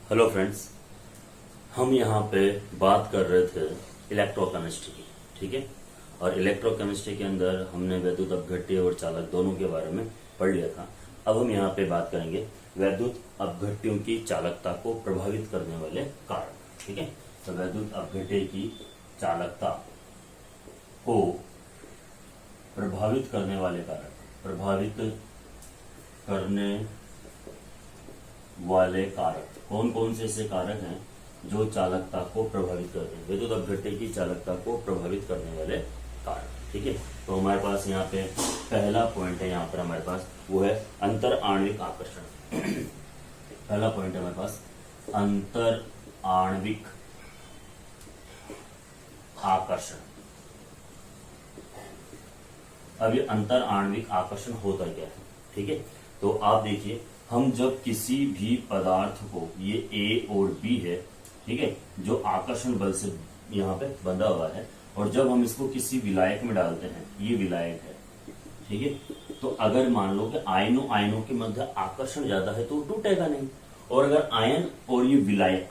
Hello friends, हम यहाँ पे बात कर रहे थे इलेक्ट्रोकेमिस्ट्री की। ठीक है, और इलेक्ट्रोकेमिस्ट्री के अंदर हमने वैद्युत अपघट्य और चालक दोनों के बारे में पढ़ लिया था। अब हम यहाँ पे बात करेंगे वैद्युत अपघट्यों की चालकता को प्रभावित करने वाले कारक। ठीक है, तो वैद्युत अपघट्य की चालकता को प्रभावित करने वाले कारक, प्रभावित करने वाले कारक कौन कौन से ऐसे कारक हैं जो चालकता को प्रभावित करते हैं, विद्युत अपघट्य की चालकता को प्रभावित करने वाले कारक। ठीक है, तो हमारे पास यहाँ पे पहला पॉइंट है, यहाँ पर हमारे पास वो है अंतर आणविक आकर्षण। पहला पॉइंट है हमारे पास अंतर आणविक आकर्षण। अब ये अंतर आणविक आकर्षण होता क्या है? ठीक है, तो आप देखिए, हम जब किसी भी पदार्थ को, ये ए और बी है, ठीक है, जो आकर्षण बल से यहाँ पे बंधा हुआ है, और जब हम इसको किसी विलायक में डालते हैं, ये विलायक है, ठीक है, तो अगर मान लो कि आयनों के मध्य आकर्षण ज्यादा है तो वो टूटेगा नहीं, और अगर आयन और ये विलायक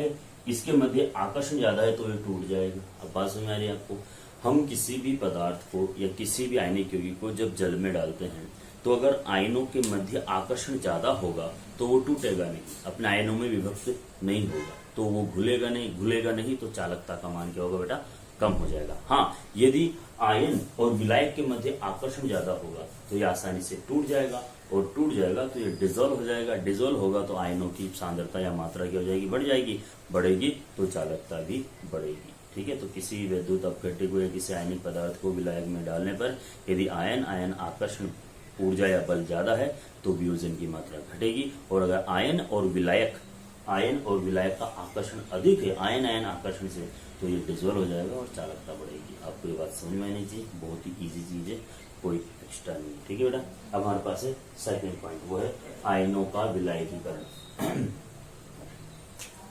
है, इसके मध्य आकर्षण ज्यादा है तो ये टूट जाएगा। अब बात समझ आ रही है आपको? हम किसी भी पदार्थ को या किसी भी आयनिक यौगिक को जब जल में डालते हैं, तो अगर आयनों के मध्य आकर्षण ज्यादा होगा तो वो टूटेगा नहीं, अपने आयनों में विभक्त नहीं होगा, तो वो घुलेगा नहीं, तो चालकता का मान क्या होगा बेटा? कम हो जाएगा। हाँ, यदि आयन और विलायक के मध्य आकर्षण ज्यादा होगा तो ये आसानी से टूट जाएगा, और टूट जाएगा तो ये डिजोल्व हो जाएगा। डिजोल्व होगा तो आयनों की सांद्रता या मात्रा क्या हो जाएगी? बढ़ेगी तो चालकता भी बढ़ेगी। ठीक है, तो किसी वैद्युत अपघट्य को या किसी आयनिक पदार्थ को विलायक में डालने पर यदि आयन आकर्षण ऊर्जा या बल ज्यादा है तो वियोजन की मात्रा घटेगी, और अगर आयन और विलायक का आकर्षण अधिक है आयन आकर्षण से, तो ये डिजोल्व हो जाएगा और चालकता बढ़ेगी। आपको ये बात समझ में आनी चाहिए, बहुत ही इजी चीज है, कोई एक्स्ट्रा नहीं। ठीक है बेटा, अब हमारे पास है सेकंड पॉइंट, वो है आयनों का विलायकीकरण।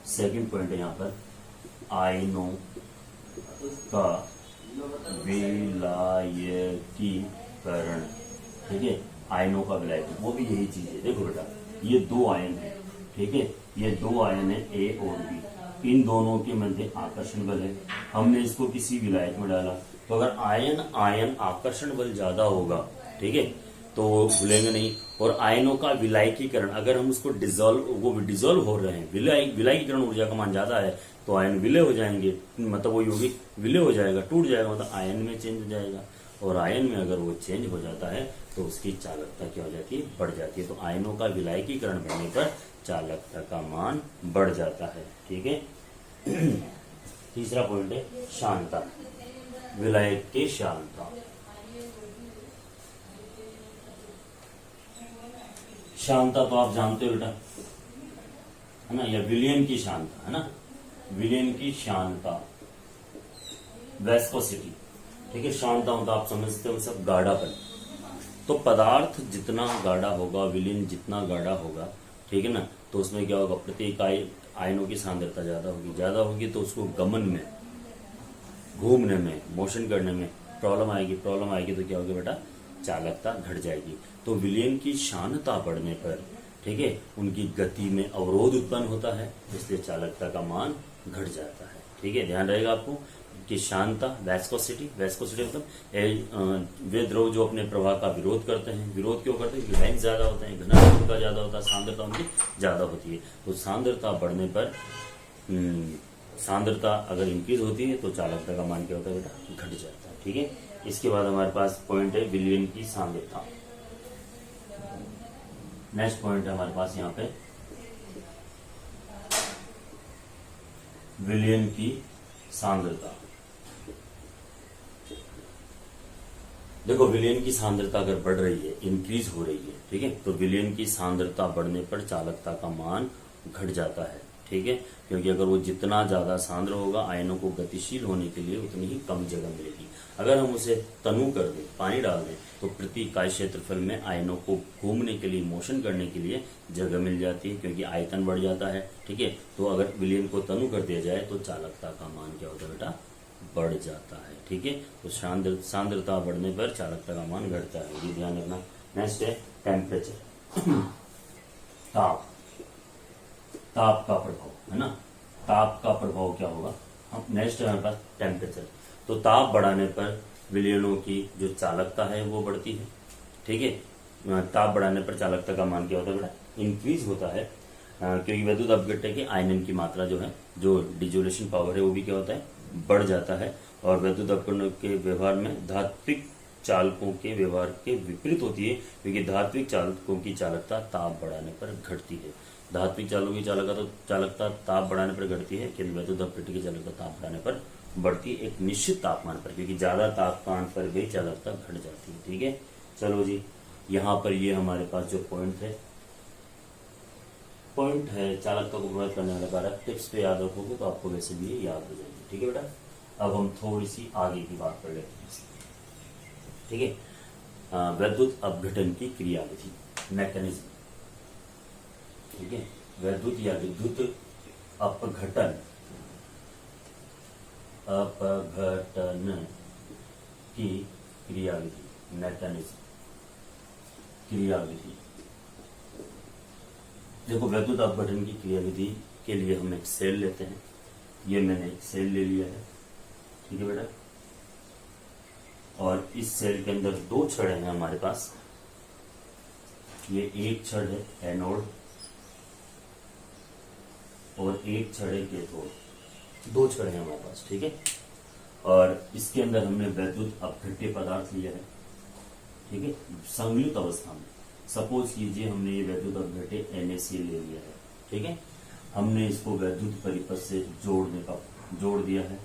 सेकंड पॉइंट है यहाँ पर आयनों का विलायकीकरण। ठीक है, आयनों का विलायक, वो भी यही चीज है। देखो बेटा, ये दो आयन है, ठीक है, ये दो आयन है ए और बी, इन दोनों के मध्य आकर्षण बल है। हमने इसको किसी विलायक में डाला, तो अगर आयन आकर्षण बल ज्यादा होगा, ठीक है, तो वो घुलेंगे नहीं, और आयनों का विलायकीकरण, अगर हम उसको डिजोल्व हो रहे हैं, विलायकीकरण ऊर्जा का मान ज्यादा है तो आयन विलय हो जाएंगे, मतलब वो यौगिक विलय हो जाएगा, टूट जाएगा, मतलब आयन में चेंज हो जाएगा, और आयन में अगर वो चेंज हो जाता है तो उसकी चालकता क्या हो जाती है? बढ़ जाती है। तो आयनों का विलायकीकरण बढ़ने पर चालकता का मान बढ़ जाता है। ठीक है, तीसरा पॉइंट है शांतता, विलायक की शांतता। शांतता तो आप जानते हो बेटा, है ना, या विलयन की शांतता, है ना, विलयन की शांतता, वेस्कोसिटी। ठीक है, शांतता मतलब आप समझते हो सब गाढ़ापन। तो पदार्थ जितना गाढ़ा होगा, विलयन जितना गाढ़ा होगा, ठीक है ना, तो उसमें क्या होगा? प्रत्येक आयनों की सांद्रता ज्यादा होगी तो उसको गमन में, घूमने में, मोशन करने में प्रॉब्लम आएगी तो क्या होगा बेटा? चालकता घट जाएगी। तो विलयन की शांतता बढ़ने पर, ठीक है, उनकी गति में अवरोध उत्पन्न होता है, इसलिए चालकता का मान घट जाता है। ठीक है, ध्यान रहेगा आपको कि शांतता, वेस्कोसिटी मतलब वे द्रव जो अपने प्रवाह का विरोध करते हैं। विरोध क्यों करते हैं? लेंथ ज्यादा होते हैं, घनत्व उनका ज्यादा होता है, सांद्रता उनकी ज्यादा होती है। तो सांद्रता बढ़ने पर, सांद्रता अगर इंक्रीज होती है तो चालकता का मान क्या होता है बेटा? घट जाता है। ठीक है, इसके बाद हमारे पास पॉइंट है विलयन की सांद्रता। नेक्स्ट पॉइंट है हमारे पास यहाँ पे विलयन की सांद्रता। देखो, विलयन की सांद्रता अगर बढ़ रही है, इंक्रीज हो रही है, ठीक है, तो विलयन की सांद्रता बढ़ने पर चालकता का मान घट जाता है। ठीक है, क्योंकि अगर वो जितना ज्यादा सांद्र होगा, आयनों को गतिशील होने के लिए उतनी ही कम जगह मिलेगी। अगर हम उसे तनु कर दें, पानी डाल दें, तो प्रति इकाई क्षेत्रफल में आयनों को घूमने के लिए, मोशन करने के लिए जगह मिल जाती है, क्योंकि आयतन बढ़ जाता है। ठीक है, तो अगर विलयन को तनु कर दिया जाए तो चालकता का मान क्या होता है बेटा? बढ़ जाता है। ठीक है, तो सांद्रता बढ़ने पर चालकता का मान घटता है, ये ध्यान रखना। नेक्स्ट है टेम्परेचर, ताप। ताप का प्रभाव, है ना। ताप का प्रभाव क्या होगा, हम नेक्स्ट हमारे पास टेम्परेचर। तो ताप बढ़ाने पर विलयनों की जो चालकता है वो बढ़ती है, ठीक है। ताप बढ़ाने पर चालकता का मान क्या होता है बेटा, इंक्रीज होता है, क्योंकि वैद्युत अपघट्य के आयनन की मात्रा जो है, जो डिजोल्यूशन पावर है वो भी क्या होता है, बढ़ जाता है। और वैद्युत अपघटन के व्यवहार में धात्विक चालकों के व्यवहार के विपरीत होती है, क्योंकि धात्विक चालकों की चालकता ताप बढ़ाने पर घटती है। धात्विक चालकों की चालकता ताप बढ़ाने पर घटती है, किंतु वैद्युत अपघट्य की चालकता ताप बढ़ाने पर बढ़ती है एक निश्चित तापमान पर, क्योंकि ज्यादा तापमान पर भी चालकता घट जाती है, ठीक है। चलो जी, यहाँ पर ये हमारे पास जो पॉइंट है चालकता को प्रभावित करने वाला कारक, टिप्स पे याद रखोगे तो आपको वैसे भी ये याद हो जाएगी, ठीक है बेटा। अब हम थोड़ी सी आगे की बात कर लेते हैं, ठीक है। वैद्युत अपघटन की क्रियाविधि, मैकेनिज्म, ठीक है। वैद्युत या विद्युत अपघटन की क्रियाविधि, मैकेनिज्म, क्रियाविधि। देखो, वैद्युत अपघटन की क्रियाविधि के लिए हम एक सेल लेते हैं। ये मैंने एक सेल ले लिया है, ठीक है बेटा। और इस सेल के अंदर दो छड़ हैं हमारे पास। ये एक छड़ है एनोड और एक छड़ है कैथोड, दो छड़ हैं हमारे पास, ठीक है। और इसके अंदर हमने वैद्युत अपघट्य पदार्थ लिया है, ठीक है, संगलित अवस्था में। सपोज कीजिए हमने ये वैद्युत अपघट्य NaCl ले लिया है, ठीक है। हमने इसको वैद्युत परिपथ से जोड़ दिया है।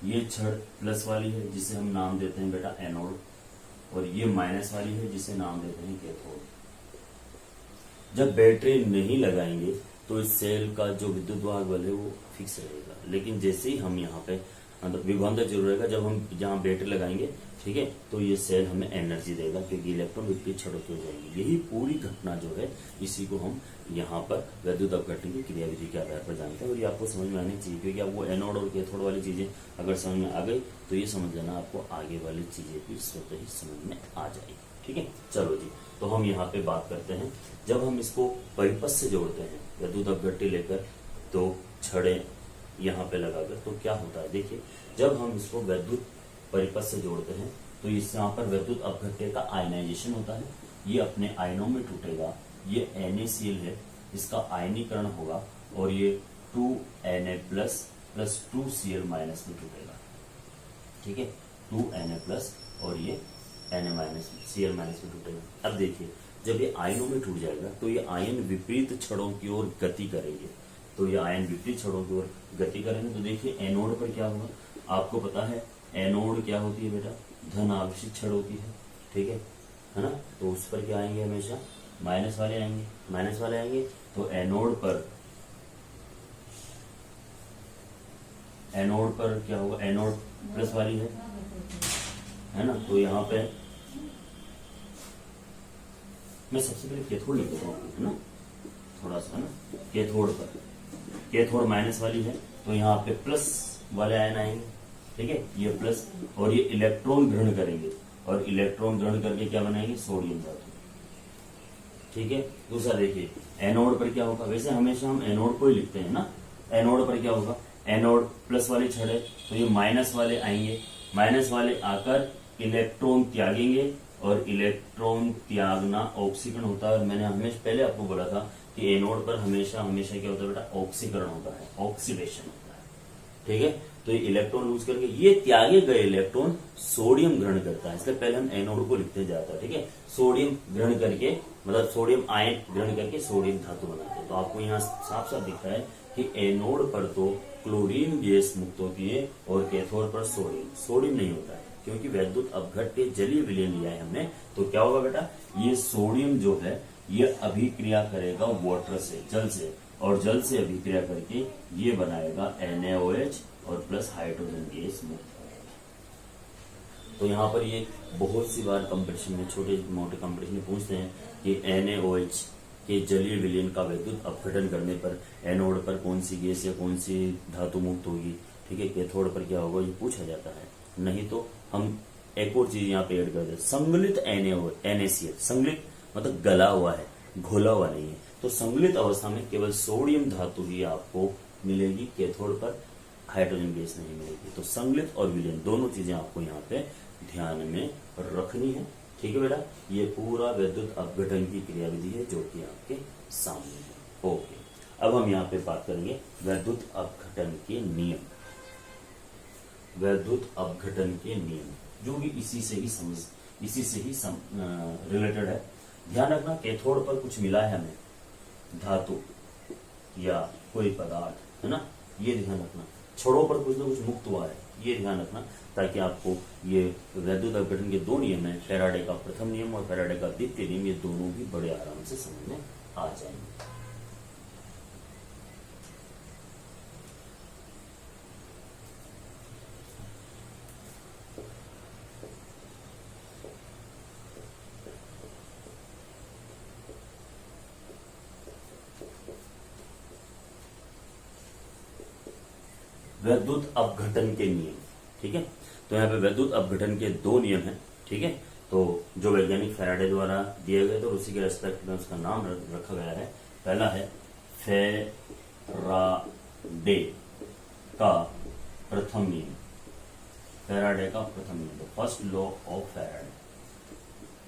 ये छड़ प्लस वाली है जिसे हम नाम देते हैं बेटा एनोड, और ये माइनस वाली है जिसे नाम देते हैं कैथोड। जब बैटरी नहीं लगाएंगे तो इस सेल का जो विद्युत वाहक बल है वो फिक्स रहेगा, लेकिन जैसे ही हम यहाँ पे मतलब विभवांतर जरूर रहेगा, जब हम जहाँ बैटरी लगाएंगे, ठीक है, तो ये सेल हमें एनर्जी देगा, क्योंकि इलेक्ट्रॉन विपरीत छड़ों की हो जाएगी। यही पूरी घटना जो है, इसी को हम यहाँ पर वैद्युत अपघटन की क्रियाविधि के आधार पर जानते हैं। और ये आपको समझ में आनी चाहिए, क्योंकि आपको एनोड और कैथोड वाली चीजें अगर समझ में आ गई तो ये समझ लेना आपको आगे वाली चीजें भी स्वतः ही समझ में आ जाएगी, ठीक है। चलो जी, तो हम यहाँ पे बात करते हैं, जब हम इसको परिपथ से जोड़ते हैं वैद्युत अपघट्य लेकर, तो छड़े यहाँ पे लगाकर, तो क्या होता है देखिए, जब हम इसको वैद्युत परिपथ से जोड़ते हैं तो इस यहाँ पर वैद्युत अपघट्य का आयनाइजेशन होता है। ये अपने आयनों में टूटेगा। ये NaCl है, इसका आयनीकरण होगा और ये 2Na प्लस 2Cl माइनस में टूटेगा, ठीक है। 2Na प्लस और ये Na माइनस Cl माइनस में टूटेगा। अब देखिए, जब ये आयनों में टूट जाएगा तो ये आयन विपरीत छड़ों की ओर गति करेंगे। तो ये आयन विपरीत छड़ों की ओर गति करेंगे। तो देखिए, एनोड पर क्या होगा, आपको पता है एनोड क्या होती है बेटा, धन आवेशित छड़ होती है, ठीक है ना। तो उस पर क्या आएंगे, हमेशा माइनस वाले आएंगे। तो एनोड पर क्या होगा, एनोड प्लस वाली है ना। तो यहाँ पे मैं सबसे पहले कैथोड लिख देता हूँ, है ना, थोड़ा सा, है ना। कैथोड माइनस वाली है, तो यहाँ पे प्लस वाले आयन आएंगे, ठीक है। ये प्लस, और ये इलेक्ट्रॉन ग्रहण करेंगे, और इलेक्ट्रॉन ग्रहण करके क्या बनाएंगे, सोडियम धातु, ठीक है। दूसरा देखिए, एनोड पर क्या होगा, वैसे हमेशा हम एनोड को ही लिखते हैं ना। एनोड पर क्या होगा, एनोड प्लस वाली छड़ है, तो ये माइनस वाले आएंगे, माइनस वाले आकर इलेक्ट्रॉन त्यागेंगे, और इलेक्ट्रॉन त्यागना ऑक्सीकरण होता है। और मैंने हमेशा पहले आपको बोला था कि एनोड पर हमेशा क्या होता है बेटा, ऑक्सीकरण होता है, ऑक्सीडेशन होता है, ठीक है। तो ये इलेक्ट्रॉन लूज करके ये त्यागे गए इलेक्ट्रॉन सोडियम ग्रहण करता है, इसलिए पहले हम एनोड को लिखते जाता है, ठीक है। सोडियम ग्रहण करके, मतलब सोडियम आयन ग्रहण करके सोडियम धातु बनाते हैं। तो आपको यहाँ साफ साफ दिखता है कि एनोड पर तो क्लोरीन गैस मुक्त होती है और कैथोड पर सोडियम नहीं होता है, क्योंकि वैद्युत अपघट्य जलीय विलयन लिया है हमने। तो क्या होगा बेटा, ये सोडियम जो है ये अभिक्रिया करेगा वाटर से, जल से, और जल से अभिक्रिया करके ये बनाएगा NaOH और प्लस हाइड्रोजन गैस मुक्त। तो यहाँ पर ये बहुत सी बार कंपटीशन में, छोटे मोटे कंपटीशन में पूछते हैं कि NaOH के जलीय विलयन का वैद्युत अपघटन करने पर एनोड पर कौन सी गैस या कौन सी धातु मुक्त होगी, ठीक है। कैथोड पर क्या होगा, ये पूछा जाता है। नहीं तो हम एक और चीज यहाँ पे ऐड कर देते, संगलित NaCl। संगलित मतलब गला हुआ है, घोला हुआ नहीं है। तो संगलित अवस्था में केवल सोडियम धातु ही आपको मिलेगी, कैथोड पर हाइड्रोजन गैस नहीं मिलेगी। तो संगलित और विलयन दोनों चीजें आपको यहाँ पे ध्यान में रखनी है। ठीक है बेटा, ये पूरा विद्युत अपघटन की क्रियाविधि है जो कि आपके सामने है। ओके, अब हम यहाँ पे बात करेंगे विद्युत अपघटन के नियम। विद्युत अपघटन के नियम जो भी इसी से ही रिलेटेड है। ध्यान रखना, कैथोड पर कुछ मिला है हमें, धातु या कोई पदार्थ, है ना, ये ध्यान रखना। छड़ों पर कुछ ना कुछ मुक्त हुआ है, ये ध्यान रखना, ताकि आपको ये विद्युत अपघटन के दो नियम है, फैराडे का प्रथम नियम और फैराडे का द्वितीय नियम, ये दोनों भी बड़े आराम से समझ में आ जाएंगे। विद्युत अपघटन के नियम, ठीक है। तो यहाँ पे विद्युत अपघटन के दो नियम हैं, ठीक है। तो जो वैज्ञानिक फैराडे द्वारा दिए गए, तो उसी के रेस्पेक्ट में उसका नाम रखा गया है। पहला है फैराडे का प्रथम नियम, फैराडे का प्रथम नियम, first law of Faraday,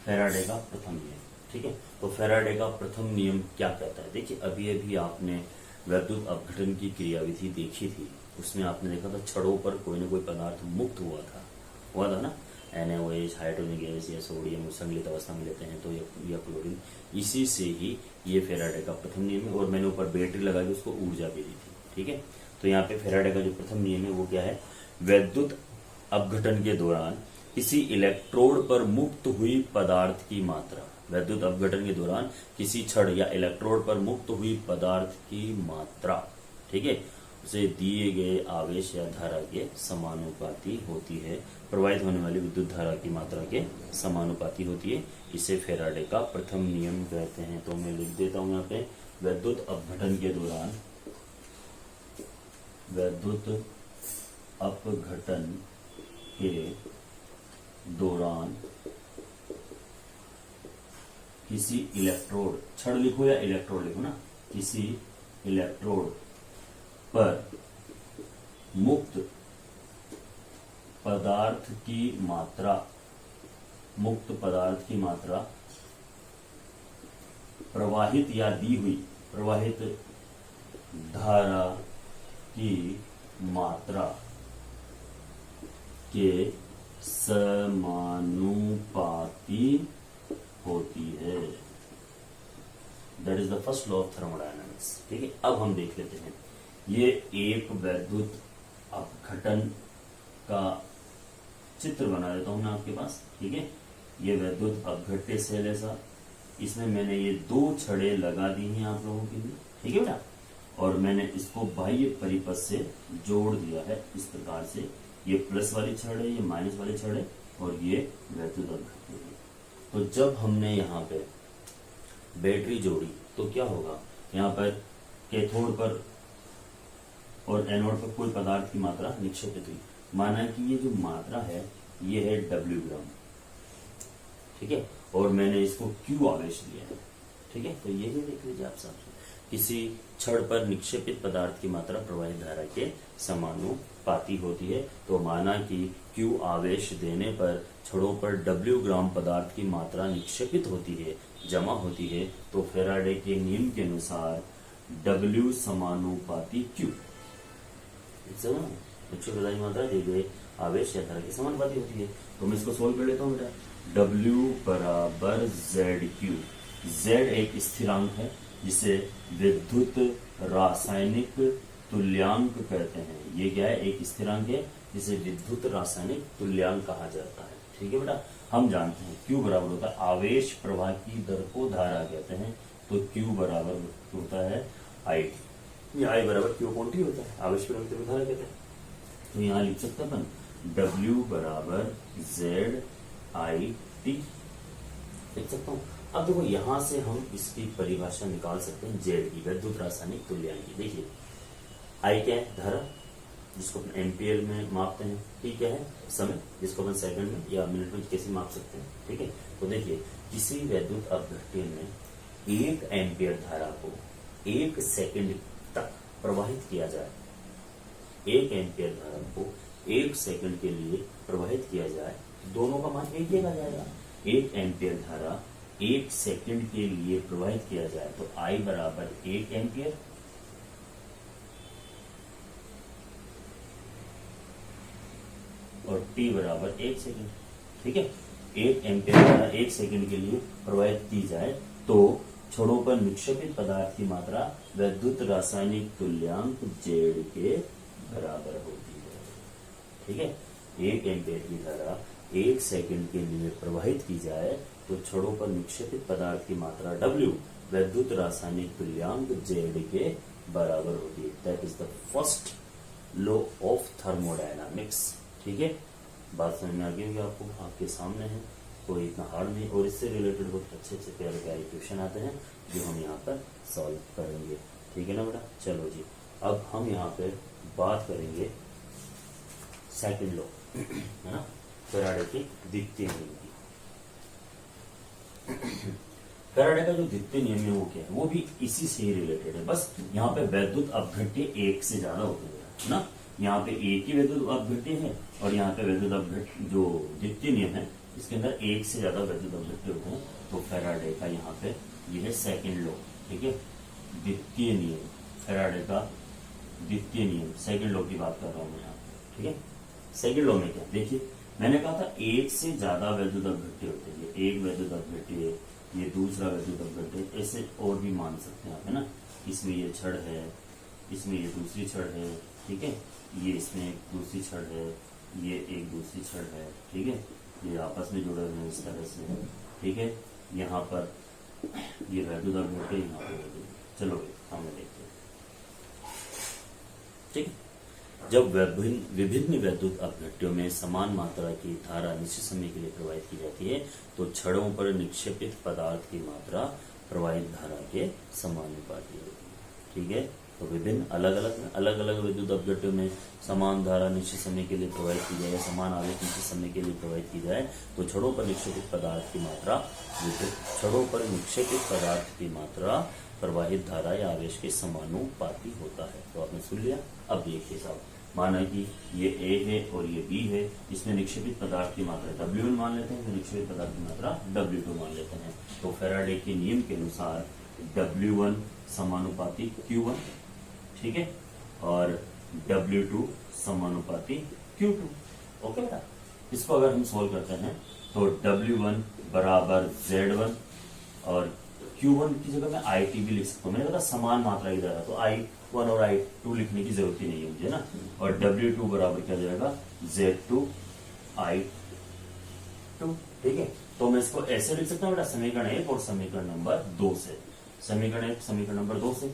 Faraday का प्रथम नियम, ठीक है। तो फैराडे का प्रथम नियम क्या कहता है? देखिए, अभी आपने विद्युत अपघटन की क्रियाविधि देखी थी, उसमें आपने देखा था छड़ों पर कोई ना कोई पदार्थ मुक्त हुआ था ना, NaOH, हाइड्रोजन गैस या सोडियम संगलित अवस्था में लेते हैं तो या क्लोरीन, इसी से ही ये फैराडे का प्रथम नियम है। और मैंने ऊपर बैटरी लगा के उसको ऊर्जा भी दी थी, ठीक है। तो यहाँ पे फैराडे का जो प्रथम नियम है वो क्या है? विद्युत अपघटन के दौरान किसी इलेक्ट्रोड पर मुक्त हुई पदार्थ की मात्रा, विद्युत अपघटन के दौरान किसी छड़ या इलेक्ट्रोड पर मुक्त हुई पदार्थ की मात्रा, ठीक है, उसे दिए गए आवेश या धारा के समानुपाती होती है, प्रवाहित होने वाली विद्युत धारा की मात्रा के समानुपाती होती है। इसे फैराडे का प्रथम नियम कहते हैं। तो मैं लिख देता हूं यहाँ पे, विद्युत अपघटन के दौरान, विद्युत अपघटन के दौरान किसी इलेक्ट्रोड, छड़ लिखो या इलेक्ट्रोड लिखो ना, किसी इलेक्ट्रोड पर मुक्त पदार्थ की मात्रा, मुक्त पदार्थ की मात्रा, प्रवाहित या दी हुई प्रवाहित धारा की मात्रा के समानुपाती होती है। That is the first law of thermodynamics, ठीक है। अब हम देख लेते हैं, ये एक विद्युत अपघटन का चित्र बना देता हूं मैं आपके पास, ठीक है। ये विद्युत अपघट्य सेल ऐसा, इसमें मैंने ये दो छड़ें लगा दी हैं आप लोगों के लिए, ठीक है बेटा, और मैंने इसको बाह्य परिपथ से जोड़ दिया है इस प्रकार से। ये प्लस वाली छड़ है, ये माइनस वाली छड़ है, और ये विद्युत अपघट्य है। तो जब हमने यहाँ पे बैटरी जोड़ी तो क्या होगा? यहाँ पर कैथोड पर और एनोड पर कोई पदार्थ की मात्रा निक्षेपित हुई। माना कि ये जो मात्रा है ये है W ग्राम, ठीक है, और मैंने इसको Q आवेश दिया है, ठीक है। तो ये भी देख लीजिए आप साहब, किसी छड़ पर निक्षेपित पदार्थ की मात्रा प्रवाहित धारा के समानुपाती होती है। तो माना कि Q आवेश देने पर छड़ों पर W ग्राम पदार्थ की मात्रा निक्षेपित होती है, जमा होती है, तो फैराडे के नियम के अनुसार W समानुपाती Q, निक्षेप पदार्थ की मात्रा दिए गए आवेश या धारा के समानुपाती होती है। तो मैं इसको सोल्व कर लेता हूँ बेटा, W बराबर ZQ। Z एक स्थिरांक है जिसे विद्युत रासायनिक तुल्यांक कहते हैं। ये क्या है? एक स्थिरांक है जिसे विद्युत रासायनिक तुल्यांक कहा जाता है, ठीक है बेटा। हम जानते हैं Q बराबर होता है आवेश प्रवाह की दर को धारा कहते हैं। तो Q बराबर होता है I, ये I बराबर Q अपॉन T होता है, आवेश प्रवाह की दर को धारा कहते हैं। तो यहाँ लिख सकते हैं अपन W बराबर ZIT, लिख सकता हूँ। अब देखो यहां से हम इसकी परिभाषा निकाल सकते हैं Z की, विद्युत रासायनिक तुल्यांक की। देखिए I क्या है? धारा, जिसको अपन एम्पियर में मापते हैं, T क्या है? समय, जिसको अपन सेकंड में या मिनट में कैसे माप सकते हैं, ठीक है। तो देखिए किसी विद्युत अपघट्य में 1 एम्पियर धारा को 1 सेकंड तक प्रवाहित किया जाए, 1 एम्पियर धारा को 1 सेकंड के लिए प्रवाहित किया जाए, दोनों का मान एक आ जाएगा। 1 एम्पियर धारा 1 सेकंड के लिए प्रवाहित किया जाए तो I बराबर 1 एम्पियर और T बराबर 1 सेकंड। ठीक है, 1 एम्पियर धारा 1 सेकंड के लिए प्रवाहित की जाए तो छोरों पर निक्षेपित पदार्थ की मात्रा विद्युत रासायनिक तुल्यांक Z के बराबर होती है। ठीक है, 1 एम्पियर की धारा 1 सेकंड के लिए प्रवाहित की जाए तो छोरों पर निक्षेपित पदार्थ की मात्रा W विद्युत रासायनिक तुल्यांक Z के बराबर होती है। That is the first law of thermodynamics. ठीक है, बात समझ में आ गई होगी आपको, आपके सामने है, कोई इतना हार्ड नहीं, और इससे रिलेटेड बहुत अच्छे अच्छे प्यारे प्यारे क्वेश्चन आते हैं जो हम यहाँ पर सॉल्व करेंगे। ठीक है ना बेटा, चलो जी, अब हम यहाँ पे बात करेंगे सेकंड लॉ, है ना, फैराडे के द्वितीय नियम की। फैराडे का जो द्वितीय नियम है वो क्या है, वो भी इसी से ही रिलेटेड है, बस यहाँ पे वैद्युत अपघट्य 1 से ज्यादा होते हैं ना, यहाँ पे एक ही वैद्युत अपघट्य है और यहाँ पे वैद्युत अपघट्य जो द्वितीय नियम है इसके अंदर 1 से ज्यादा वैद्युत अपघट्य होते हैं। तो फैराडे का यहाँ पे ये है सेकंड लॉ। ठीक है, द्वितीय नियम, फैराडे का द्वितीय नियम, सेकंड लॉ की बात कर रहा हूँ मैं यहाँ। ठीक है, सेकंड लॉ में क्या, देखिए मैंने कहा था 1 से ज्यादा वैद्युत अपघट्य होते हैं, ये एक वैद्युत अपघट्य, ये दूसरा वैद्युत अपघट्य, ऐसे और भी मान सकते हैं आप, है ना, इसमें ये छड़ है, इसमें ये दूसरी छड़ है, ठीक है, ये इसमें एक दूसरी छड़ है, ये एक दूसरी छड़ है, ठीक है, ये आपस में जुड़े हुए हैं इस तरह से, ठीक है, यहाँ पर ये वैद्युत अपघट्य, यहाँ पर वैद्युत। चलो हमें देखते हैं। ठीक है, जब विभिन्न वैद्युत अपघट्यों में समान मात्रा की धारा निश्चित समय के लिए प्रवाहित की जाती है तो छड़ों पर निक्षेपित पदार्थ की मात्रा प्रवाहित धारा के समानुपाती होती है। ठीक है, तो विभिन्न अलग अलग वैद्युत अपघट्यों में समान धारा निश्चित समय के लिए प्रवाहित की जाए, समान आवेश निश्चित समय के लिए प्रवाहित की जाए तो छड़ों पर निक्षेपित पदार्थ की मात्रा प्रवाहित धारा या आवेश के समानुपाती होता है। तो आपने सुन लिया। अब देखिए साहब, माना कि ये A है और ये B है, इसमें निक्षेपित पदार्थ की मात्रा W1 मान लेते हैं, तो निक्षेपित पदार्थ की मात्रा W2 मान लेते हैं। तो फैराडे के नियम के अनुसार W1 समानुपाती Q1, ठीक है, और W2 समानुपाती Q2। ओके बेटा, इसको अगर हम सोल्व करते हैं तो W1 बराबर Z1 और Q1 की जगह मैं IT भी लिख सकता हूँ। मैंने कहा समान मात्रा की तरह, तो I1 और I2 लिखने की जरूरत ही नहीं है मुझे ना। और W2 बराबर क्या जाएगा, Z2 I2। ठीक है, तो मैं इसको ऐसे लिख सकता हूँ बेटा, समीकरण 1 और समीकरण नंबर 2 से। समीकरण 1 समीकरण नंबर 2 से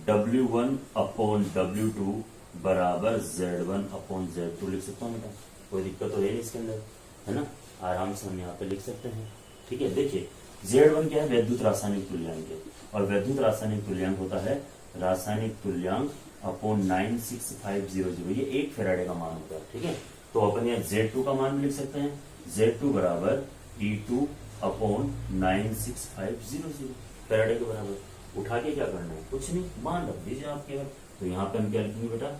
W1 अपॉन W2 बराबर Z1 अपॉन Z2 लिख सकता हूँ बेटा, कोई दिक्कत तो है नहीं इसके अंदर, है ना, आराम से हम यहाँ पे लिख सकते हैं। ठीक है, देखिए Z1 क्या है, वैद्युत रासायनिक तुल्यांक है, और वैद्युत रासायनिक तुल्यांक होता है रासायनिक तुल्यांक अपॉन 96500, ये 1 फैराडे का मान होता है। ठीक है, तो अपन यहाँ Z2 का मान भी लिख सकते हैं, Z2 बराबर E2 अपॉन 96500 फैराडे के बराबर। उठा के क्या करना है, कुछ नहीं, मान रख दीजिए आप केवल। तो यहाँ पे हम क्या लिखेंगे बेटा,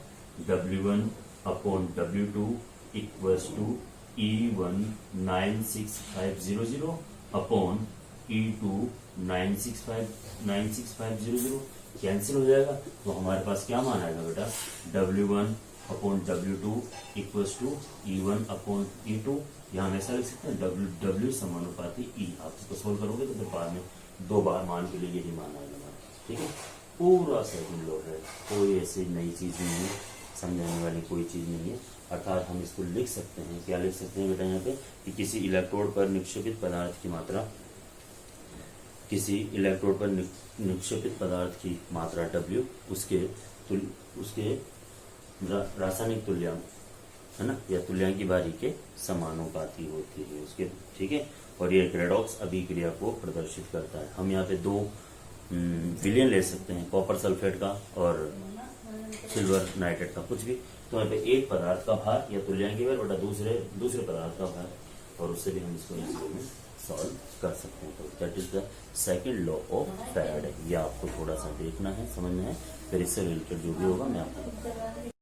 W1 upon W2 equals to E1 96500 upon E2 96500 cancel हो जाएगा। तो हमारे पास क्या मान आएगा बेटा, W1 upon W2 equals to E1 upon E2। यहाँ हम ऐसा लिख सकते हैं W समानुपाती E। आप इसको सोल्व करोगे तो फिर बाद में 2 बार मान के लिए यही मान आएगा हमारा। ठीक है, पूरा सेकंड लॉ है, कोई ऐसी नई चीज नहीं है, समझाने वाली कोई चीज नहीं है। अर्थात हम इसको लिख सकते हैं, क्या लिख सकते हैं बेटा यहाँ पे, कि किसी इलेक्ट्रोड पर निक्षेपित पदार्थ की मात्रा W उसके रासायनिक तुल्यांक, है ना, या तुल्यांक की बारी के समानुपाती होती है उसके। ठीक है, और ये रेडॉक्स अभिक्रिया को प्रदर्शित करता है। हम यहाँ पे 2 विलयन ले सकते हैं, कॉपर सल्फेट का और सिल्वर नाइट्रेट का, कुछ भी। तो यहाँ पे एक पदार्थ का भार या तुल्यांकी भार बटा दूसरे पदार्थ का भार, और उससे भी हम इसको सॉल्व कर सकते हैं। तो that is the second law of Faraday. ये आपको थोड़ा सा देखना है, समझना है, फिर इससे रिलेटेड जो भी होगा मैं आपको